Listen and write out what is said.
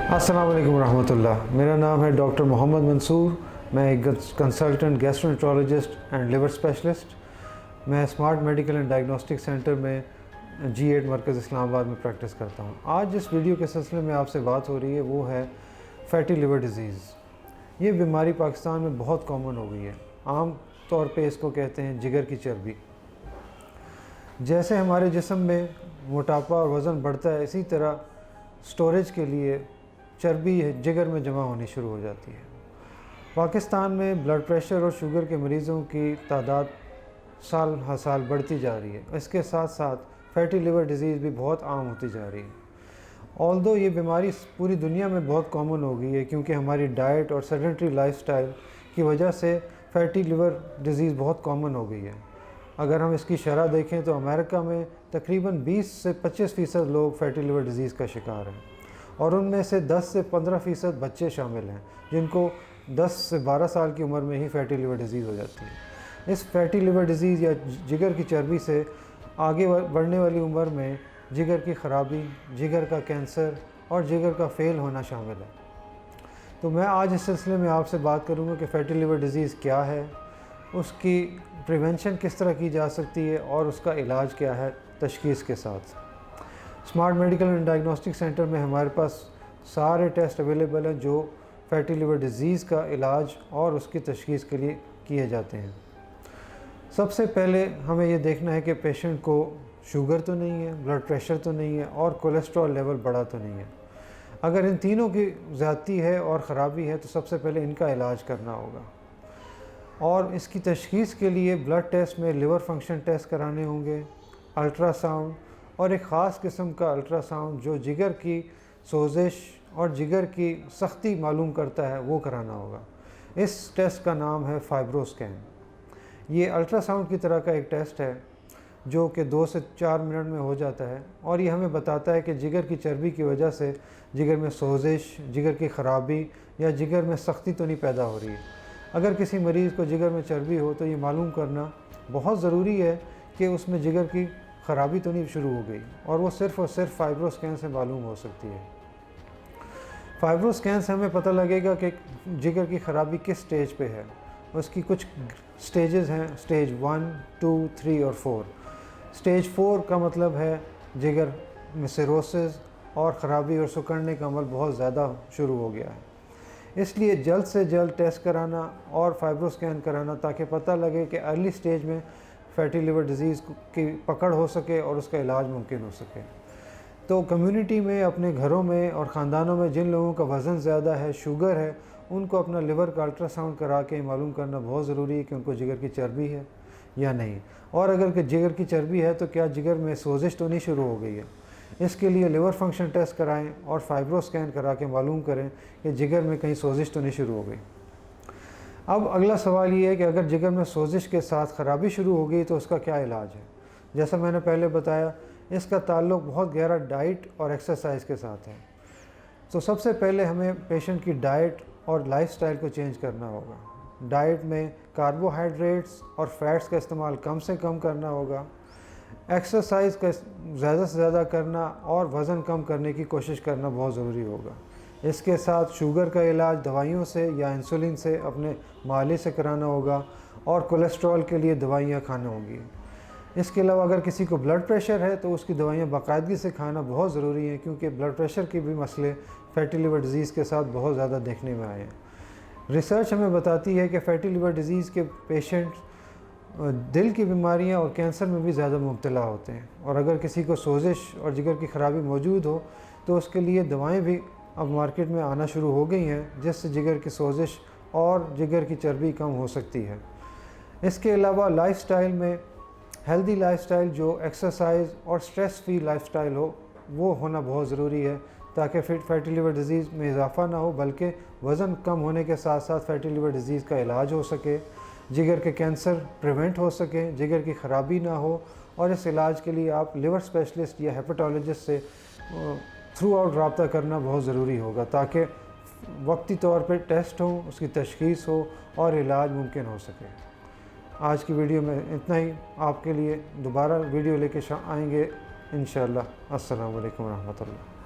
अस्सलाम वालेकुम रहमतुल्लाह। मेरा नाम है डॉक्टर मोहम्मद मंसूर। मैं एक consultant gastroenterologist and liver specialist. मैं smart medical and diagnostic centre में G8 मरकज़ इस्लामाबाद में प्रैक्टिस करता हूँ। आज जिस वीडियो के सिलसिले में आपसे बात हो रही है वो है फैटी लिवर डिज़ीज़। ये बीमारी पाकिस्तान में बहुत कॉमन हो गई है। आम तौर पे इसको कहते हैं जिगर की चर्बी। जैसे हमारे जिस्म में मोटापा और वज़न बढ़ता है, इसी तरह स्टोरेज के लिए चर्बी जिगर में जमा होनी शुरू हो जाती है। पाकिस्तान में ब्लड प्रेशर और शुगर के मरीज़ों की तादाद साल हर साल बढ़ती जा रही है। इसके साथ साथ फैटी लिवर डिज़ीज़ भी बहुत आम होती जा रही है। ऑल्दो ये बीमारी पूरी दुनिया में बहुत कॉमन हो गई है, क्योंकि हमारी डाइट और सेडेंटरी लाइफस्टाइल की वजह से फैटी लिवर डिज़ीज़ बहुत कॉमन हो गई है। अगर हम इसकी शरह देखें तो अमेरिका में तकरीबन 20 से 25% लोग फैटी लिवर डिज़ीज़ का शिकार हैं, और उनमें से 10 से 15% बच्चे शामिल हैं जिनको 10 से 12 साल की उम्र में ही फैटी लिवर डिज़ीज़ हो जाती है। इस फैटी लिवर डिज़ीज़ या जिगर की चर्बी से आगे बढ़ने वाली उम्र में जिगर की ख़राबी, जिगर का कैंसर और जिगर का फेल होना शामिल है। तो मैं आज इस सिलसिले में आपसे बात करूँगा कि फैटी लिवर डिज़ीज़ क्या है, उसकी प्रिवेंशन किस तरह की जा सकती है और उसका इलाज क्या है तशख़ीस के साथ। Smart medical and diagnostic centre में हमारे पास सारे टेस्ट अवेलेबल हैं जो फैटी लिवर डिज़ीज़ का इलाज और उसकी तशख़ीस के लिए किए जाते हैं। सबसे पहले हमें ये देखना है कि पेशेंट को शुगर तो नहीं है, ब्लड प्रेशर तो नहीं है और कोलेस्ट्रॉल लेवल बढ़ा तो नहीं है। अगर इन तीनों की ज़्यादती है और ख़राबी है तो सबसे पहले इनका इलाज करना होगा, और इसकी तशख़ीस के लिए ब्लड टेस्ट में लिवर फंक्शन टेस्ट कराने होंगे, अल्ट्रासाउंड और एक ख़ास किस्म का अल्ट्रासाउंड जो जिगर की सोजिश और जिगर की सख्ती मालूम करता है वो कराना होगा। इस टेस्ट का नाम है फाइब्रोस्कैन। ये अल्ट्रासाउंड की तरह का एक टेस्ट है जो कि 2 से 4 मिनट में हो जाता है, और ये हमें बताता है कि जिगर की चर्बी की वजह से जिगर में सोजिश, जिगर की ख़राबी या जिगर में सख्ती तो नहीं पैदा हो रही है। अगर किसी मरीज़ को जिगर में चर्बी हो तो ये मालूम करना बहुत ज़रूरी है कि उसमें जिगर की ख़राबी तो नहीं शुरू हो गई, और वो सिर्फ़ और सिर्फ फाइब्रोस्कैन से मालूम हो सकती है। फाइब्रोस्कैन से हमें पता लगेगा कि जिगर की ख़राबी किस स्टेज पे है। उसकी कुछ स्टेजेस हैं, स्टेज 1, 2, 3 और 4। स्टेज 4 का मतलब है जिगर में सिरोसिस और ख़राबी और सिकुड़ने का अमल बहुत ज़्यादा शुरू हो गया है। इसलिए जल्द से जल्द टेस्ट कराना और फाइब्रोस्कैन कराना ताकि पता लगे कि अर्ली स्टेज में फैटी लिवर डिज़ीज़ की पकड़ हो सके और उसका इलाज मुमकिन हो सके। तो कम्युनिटी में, अपने घरों में और ख़ानदानों में जिन लोगों का वज़न ज़्यादा है, शुगर है, उनको अपना लिवर का अल्ट्रासाउंड करा के मालूम करना बहुत ज़रूरी है कि उनको जिगर की चर्बी है या नहीं, और अगर जिगर की चर्बी है तो क्या जिगर में सोजिश तो नहीं शुरू हो गई है। इसके लिए लिवर फंक्शन टेस्ट कराएं और फाइब्रोस्कैन करा के मालूम करें कि जिगर में कहीं सोजिश तो नहीं शुरू हो गई। अब अगला सवाल ये है कि अगर जिगर में सोजिश के साथ ख़राबी शुरू हो गई तो उसका क्या इलाज है। जैसा मैंने पहले बताया, इसका ताल्लुक़ बहुत गहरा डाइट और एक्सरसाइज के साथ है। तो सबसे पहले हमें पेशेंट की डाइट और लाइफस्टाइल को चेंज करना होगा। डाइट में कार्बोहाइड्रेट्स और फैट्स का इस्तेमाल कम से कम करना होगा, एक्सरसाइज का ज़्यादा से ज़्यादा करना और वज़न कम करने की कोशिश करना बहुत ज़रूरी होगा। इसके साथ शुगर का इलाज दवाइयों से या इंसुलिन से अपने मालिश से कराना होगा, और कोलेस्ट्रॉल के लिए दवाइयाँ खाना होंगी। इसके अलावा अगर किसी को ब्लड प्रेशर है तो उसकी दवाइयाँ बाकायदगी से खाना बहुत ज़रूरी है, क्योंकि ब्लड प्रेशर के भी मसले फैटी लिवर डिज़ीज़ के साथ बहुत ज़्यादा देखने में आए हैं। रिसर्च हमें बताती है कि फैटी लिवर डिज़ीज़ के पेशेंट दिल की बीमारियां और कैंसर में भी ज़्यादा मुब्तला होते हैं, और अगर किसी को सोजिश और जिगर की ख़राबी मौजूद हो तो उसके लिए दवाएं भी अब मार्केट में आना शुरू हो गई हैं, जिससे जिगर की सोजिश और जिगर की चर्बी कम हो सकती है। इसके अलावा लाइफस्टाइल में हेल्दी लाइफस्टाइल जो एक्सरसाइज और स्ट्रेस फ्री लाइफस्टाइल हो वो होना बहुत ज़रूरी है, ताकि फैटी लिवर डिज़ीज़ में इजाफ़ा ना हो, बल्कि वज़न कम होने के साथ साथ फैटी लिवर डिज़ीज़ का इलाज हो सके, जिगर के कैंसर प्रिवेंट हो सके, जिगर की ख़राबी ना हो। और इस इलाज के लिए आप लिवर स्पेशलिस्ट या हेपेटोलॉजिस्ट से थ्रू आउट रब्ता करना बहुत ज़रूरी होगा, ताकि वक्ती तौर पे टेस्ट हो, उसकी तशख़ीस हो और इलाज मुमकिन हो सके। आज की वीडियो में इतना ही। आपके लिए दोबारा वीडियो लेके आएंगे इंशाअल्लाह। अस्सलामु अलैकुम रहमतुल्लाह।